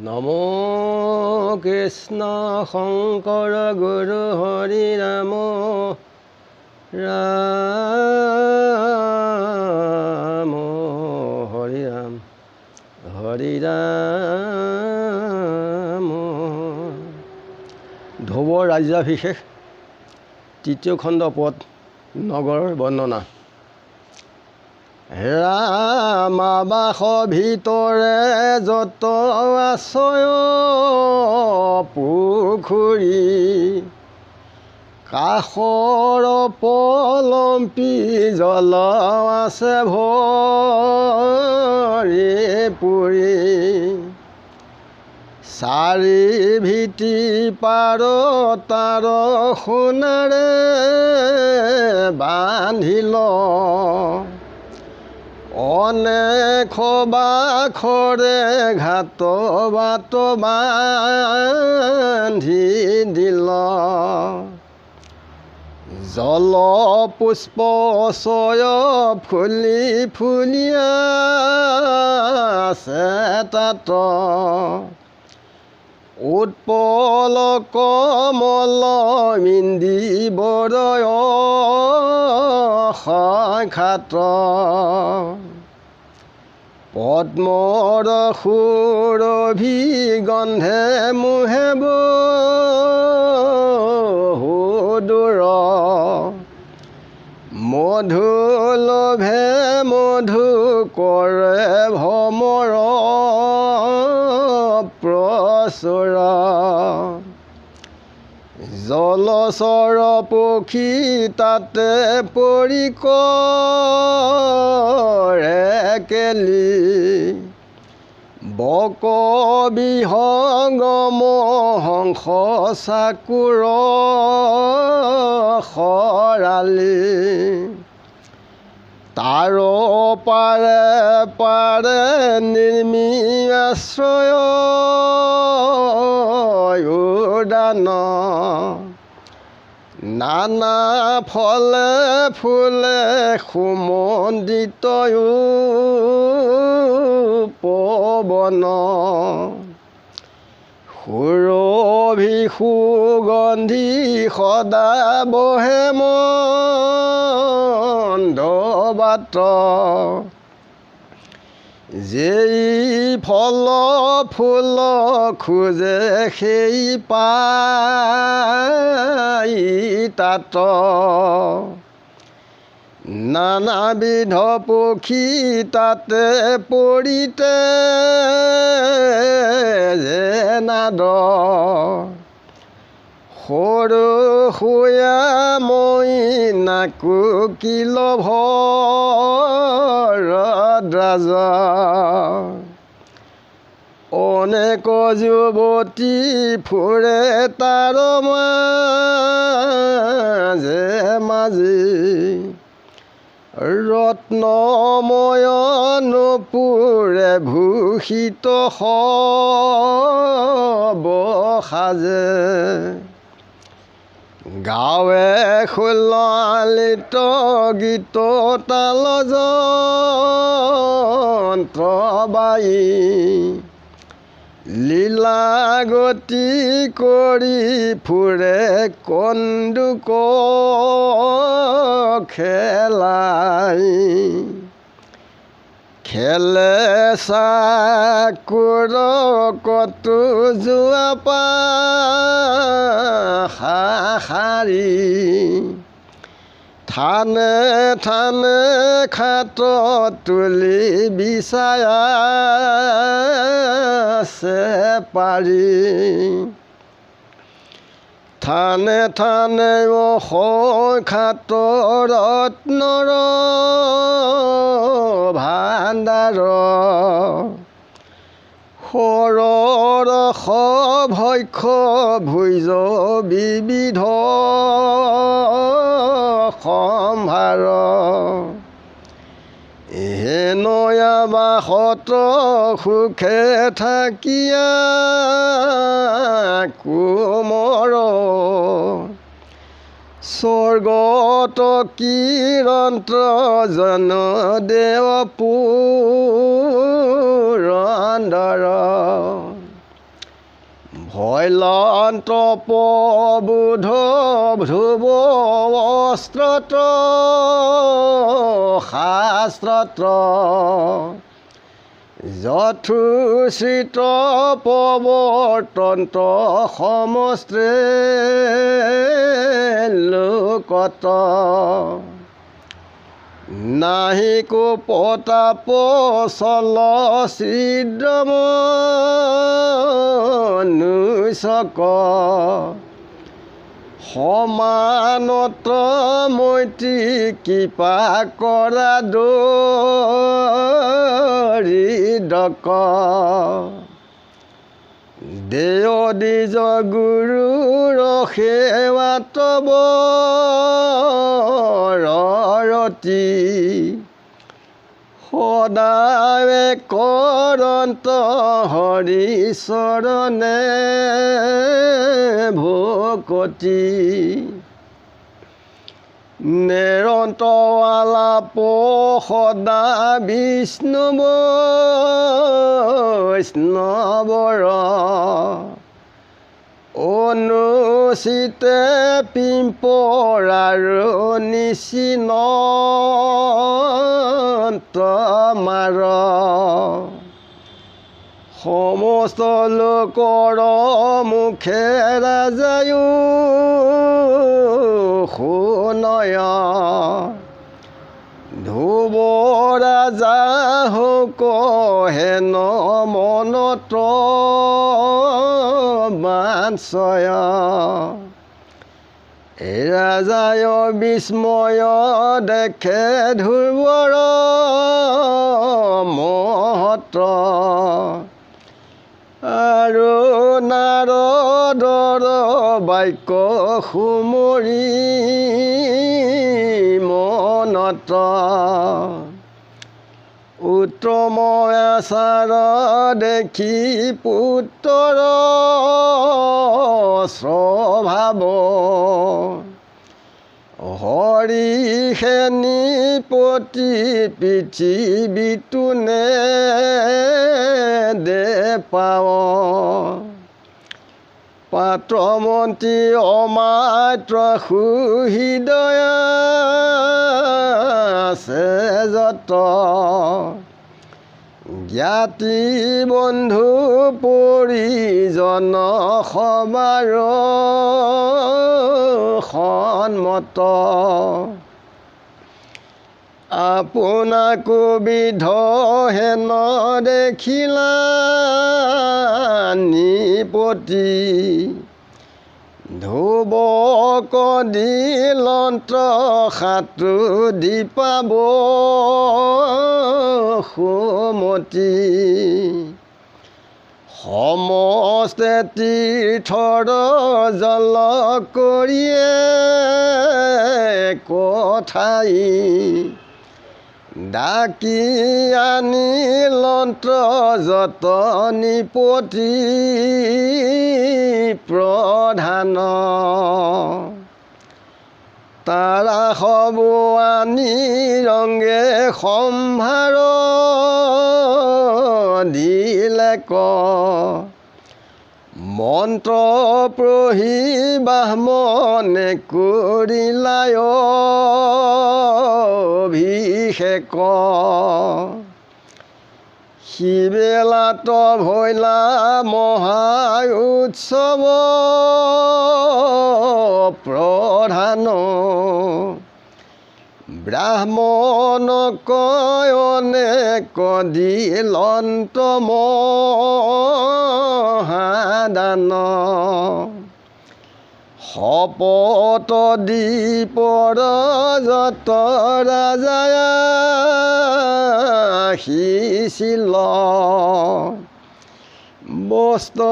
নমো কৃষ্ণ শংকৰ গুৰু হৰি ৰাম ৰাম হৰি ৰাম হৰি ৰাম। ধ্ৰুৱৰ ৰাজ্যাভিষেক তৃতীয় খণ্ড পদ নগৰৰ বৰ্ণনা। ৰামাবাস ভিতৰে যত আশ্ৰয় পুখুৰী, কাষৰ পলম্পী জল আছে ভৰি পুৰি, চাৰি ভিতি পাৰ তাৰ সোণাৰে বান্ধিল, অনেক বাখৰে ঘাট বাট বান্ধি দিল, জল পুষ্প চয় ফুলি ফুলি আছে তাত, উৎপল কমল মিন্দি বৰয় সাক্ষাৎ, পদ্মৰ সুৰভি গন্ধে মুহে বহুদূৰ, মধু লোভে মধু কৰে ভ্ৰমৰ প্ৰচুৰ, জলচৰ পক্ষী তাতে পৰি কৰে কেলি, বক বিহংগম হংস চাকুৰ খৰালি, তাৰ পাৰে পাৰে নিৰ্মি আশ্ৰয় উদান, নানা ফলে ফুলে সুমন্দিত পৱন, সুৰভি সুগন্ধি সদা বহে মন্দ বাট, যেই ফল ফুল খোজে সেই পাই তাত, নানাবিধ পক্ষী তাতে পৰিতে যে নাদ, সৰু সুয়া মইনা কোকিল ভৰদ্বাজ, অনেক যুৱতী ফুৰে তাৰ মাজে মাজে, ৰত্নময় নূপুৰে ভূষিত সব সাজে, গাৱে সুলালিত গীত তাল যন্ত্ৰ বাই, লীলা গতি কৰি ফুৰে কন্দুক খেলাই, খেলে চাকুৰ কতো যোৱা পাশাৰী, থানে থানে খাট তুলি বিচাই আছে পাৰি, থানে থানে খাট ৰত্নৰ ভাণ্ডাৰ, সৰৰস ভক্ষ ভুজ বিবিধ সম্ভাৰ, হেনয়া বাসত সুখে থাকিয়া কোমৰ, স্বৰ্গত কিৰন্ত জন দেৱ পুৰন্দৰ ভৈলন্ত প্ৰবোধ ধ্ৰুৱ অস্ত্ৰত শাস্ত্ৰত যথোচিত প্ৰৱৰ্তন্ত সমস্তে লোকত নাহি কো প্ৰতাপ চল ছিদ্ৰম নুচক সমানত মৈত্ৰী কৃপা কৰা দৰিদ্ৰক দেয় দ্বিজ গুৰুৰ সেৱাত ৰতি সদায় কৰন্ত হৰি চৰণে ভকতি নিৰন্তৰালাপ সদা বিষ্ণু বৈষ্ণৱৰ অনুচিতে পিম্পৰাৰ নিচিন্ত মাৰ সমস্ত লোকৰ মুখে ৰাজায়ো শুনয় ধ্ৰুৱ ৰাজা হোক হেন মনত বাঞ্ছয় ৰাজায় বিস্ময় দেখে ধ্ৰুৱৰ মহত আৰু নাৰদৰ বাক্য সুমৰি মনত উত্তম আচাৰ দেখি পুত্ৰৰ স্বভাৱ হৰিষে নিপতি পৃথিৱীটো নে দে পাৱ পাত্ৰ মন্ত্ৰী অমাত্ৰ সুহৃদয়া আছে যত জ্ঞাতি বন্ধু পৰিজন সবাৰ সন্মত আপোনাকো বিধ হেন দেখিলা নিপতি ধ্ৰুৱ কদিলন্ত সাতু দীপাব সুমতি সমস্তে তীৰ্থৰ জল কৰিয়ে কথাই ডাকি আনিলন্ত যত নিপতি প্ৰধান তাৰা সবু আনি ৰংগে সম্ভাৰ দিলে ক মন্ত্ৰ প্ৰহি বাহ্মণে কৰিলায় অভিষেক শিবেলাত ভৈলা মহা উৎসৱ প্ৰধান ব্ৰাহ্মণ কয়নে কদিলন্ত মহাদান শপত দীপৰ যত ৰাজায় আহিছিল বস্ত্ৰ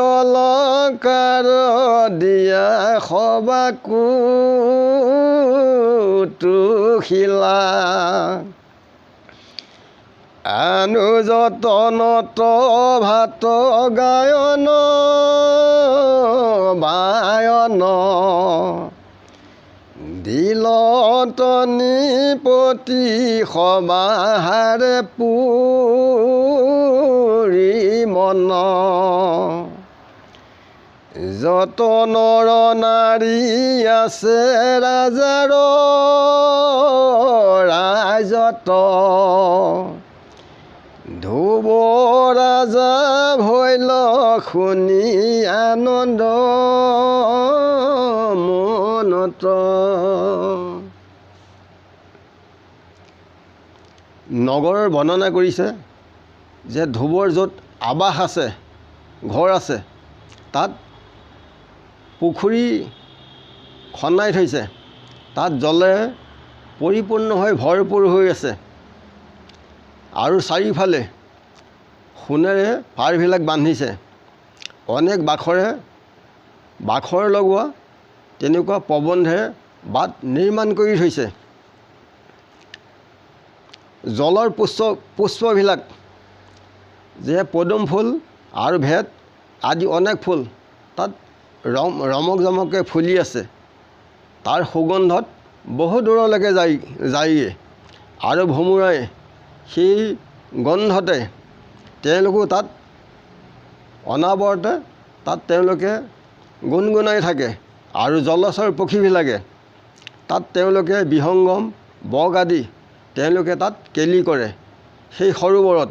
অলংকাৰ দিয়া সবাকো তুখিলা অনুযতনত ভাত গায়ন বায়ন দিলত নিপতি সবাহাৰে পুৰি মন যত নৰ নাৰী আছে ৰাজাৰ ৰাজত ধ্ৰুৱ ৰাজা ভৈল শুনি আনন্দ মনত। নগৰৰ বৰ্ণনা কৰিছে যে ধ্ৰুৱৰ য'ত আৱাস আছে, ঘৰ আছে, তাত পুখুৰী খন্দাই থৈছে, তাত জলেৰে পৰিপূৰ্ণ হৈ ভৰপূৰ হৈ আছে আৰু চাৰিওফালে সোণেৰে পাৰবিলাক বান্ধিছে, অনেক বাখৰ লগোৱা তেনেকুৱা প্ৰবন্ধেৰে বাট নিৰ্মাণ কৰি থৈছে। জলৰ পুষ্পবিলাক যে পদুম ফুল আৰু ভেট আদি অনেক ফুল তাত ৰমক জমককৈ ফুলি আছে, তাৰ সুগন্ধত বহু দূৰলৈকে যায়গৈ আৰু ভোমোৰাই সেই গন্ধতে তেওঁলোকো তাত অনাবৰতে তাত তেওঁলোকে গুণগুণাই থাকে আৰু জলচৰ পক্ষীবিলাকে তাত তেওঁলোকে বিহংগম বগ আদি তেওঁলোকে তাত কেলি কৰে সেই সৰোবৰত।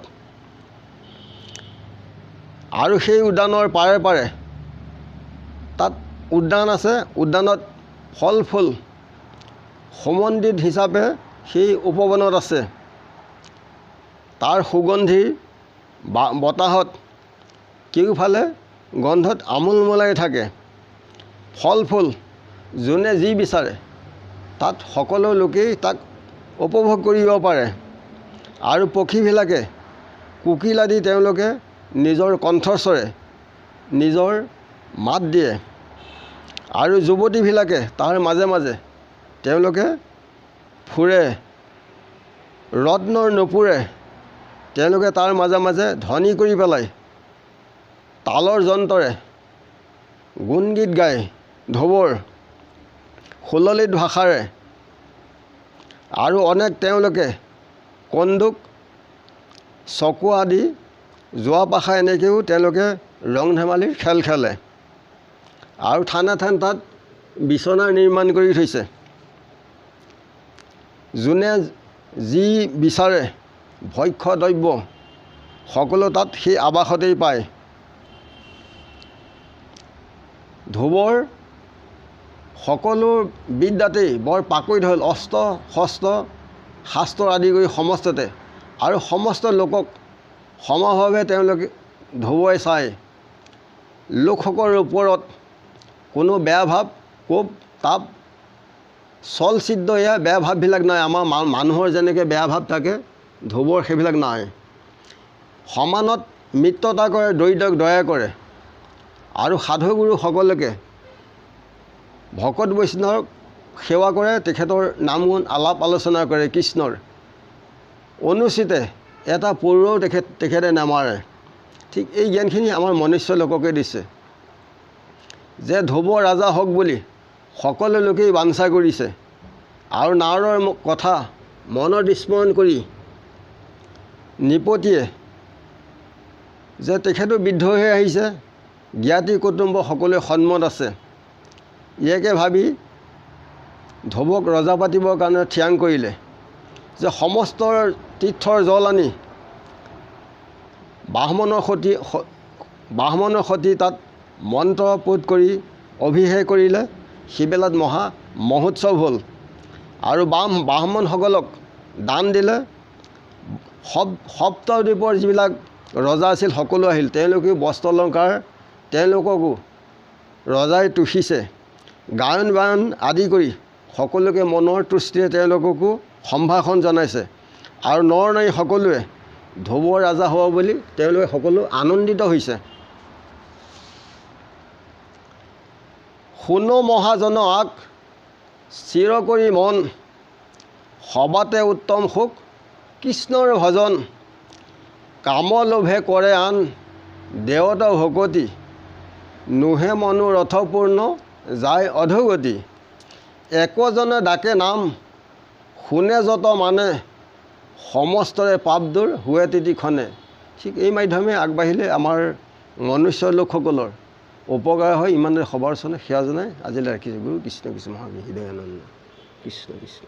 আৰু সেই উদ্যানৰ পাৰে পাৰে তাত উদ্যান আছে, উদ্যানত ফল ফুল সুমন্দিত হিচাপে সেই উপবনত আছে। তাৰ সুগন্ধিৰ বতাহত কেওফালে গন্ধত আমোলমোলাই থাকে। ফল ফুল যোনে যি বিচাৰে তাত সকলো লোকেই তাক উপভোগ কৰিব পাৰে। আৰু পক্ষীবিলাকে কোকিল আদি তেওঁলোকে নিজৰ কণ্ঠস্বৰে নিজৰ মাত দিয়ে আৰু যুৱতীবিলাকে তাৰ মাজে মাজে তেওঁলোকে ফুৰে, ৰত্নৰ নুপুৰে তেওঁলোকে তাৰ মাজে মাজে ধ্বনি কৰি পেলাই তালৰ যন্ত্ৰৰে গুণগীত গায়, ধ্ৰুৱৰ সুললিত ভাষাৰে। আৰু অনেক তেওঁলোকে কন্দুক চকোৱা আদি যোৱা পাখা এনেকৈও তেওঁলোকে ৰং ধেমালিৰ খেল খেলে আৰু থানে থান তাত বিচনা নিৰ্মাণ কৰি থৈছে। যোনে যি বিচাৰে ভক্ষ্য দ্ৰব্য সকলো তাত সেই আৱাসতেই পায়। ধ্ৰুৱৰ সকলো বিদ্যাতেই বৰ পাকৈত হ'ল, অস্ত্ৰ শস্ত্ৰ শাস্ত্ৰ আদি কৰি সমস্ততে, আৰু সমস্ত লোকক সমভাৱে তেওঁলোকে ধ্ৰুৱই চায়। লোকসকলৰ ওপৰত কোনো বেয়া ভাৱ, কোপ তাপ চল চিদ্ধ এয়া বেয়া ভাৱবিলাক নাই। আমাৰ মানুহৰ যেনেকৈ বেয়া ভাৱ থাকে ধ্ৰুৱৰ সেইবিলাক নাই। সমানত মিত্ৰতা কৰে, দৰিদ্ৰক দয়া কৰে আৰু সাধুগুৰু সকলোকে ভকত বৈষ্ণৱক সেৱা কৰে, তেখেতৰ নাম গুণ আলাপ আলোচনা কৰে কৃষ্ণৰ। অনুচিতে এটা পৰুৱাও তেখেতে নামাৰে। ঠিক এই জ্ঞানখিনি আমাৰ মনুষ্য লোককে দিছে যে ধ্ৰুৱ ৰাজা হওক বুলি সকলো লোকেই বাঞ্ছা কৰিছে আৰু নাৰদৰ কথা মনত স্মৰণ কৰি নিপতিয়ে যে তেখেতো বৃদ্ধ হৈ আহিছে, জ্ঞাতি কুটুম্ব সকলোৱে সন্মত আছে, ইয়াকে ভাবি ধ্ৰুৱক ৰজা পাতিবৰ কাৰণে থিৰাং কৰিলে যে সমস্ত তীৰ্থৰ জল আনি ব্ৰাহ্মণৰ সতি তাত মন্ত্ৰ পুত কৰি অভিষেক কৰিলে। সিবেলাত মহা মহোৎসৱ হ'ল আৰু ব্ৰাহ্মণসকলক দান দিলে। সপ্তদ্বীপৰ যিবিলাক ৰজা আছিল সকলো আহিল, তেওঁলোকেও বস্ত্ৰ অলংকাৰ তেওঁলোককো ৰজাই তুষিছে। গায়ন বায়ন আদি কৰি সকলোকে মনৰ তুষ্টিৰে তেওঁলোককো সম্ভাষণ জনাইছে আৰু নৰ নাৰী সকলোৱে ধ্ৰুৱ ৰাজা হ'ব বুলি তেওঁলোকে সকলো আনন্দিত হৈছে। শুনো মহাজন আক চিৰ কৰি মন, সবাতে উত্তম সুখ কৃষ্ণৰ ভজন। কাম লোভে কৰে আন দেৱতা ভকতি, নোহে মনোৰথপূৰ্ণ যায় অধোগতি। একজনে ডাকে নাম শুনে যত মানে, সমস্তৰে পাপ দূৰ হুৱে তিতিক্ষণে। ঠিক এই মাধ্যমে আগবাঢ়িলে আমাৰ মনুষ্য লোকসকলৰ উপকাৰ হয় ইমানে সবৰ চনে সেয়া জনাই আজিলৈ ৰাখিছোঁ। গুৰু কৃষ্ণ কৃষ্ণ মহাবীৰ হৃদয়ানন্দ কৃষ্ণ কৃষ্ণ।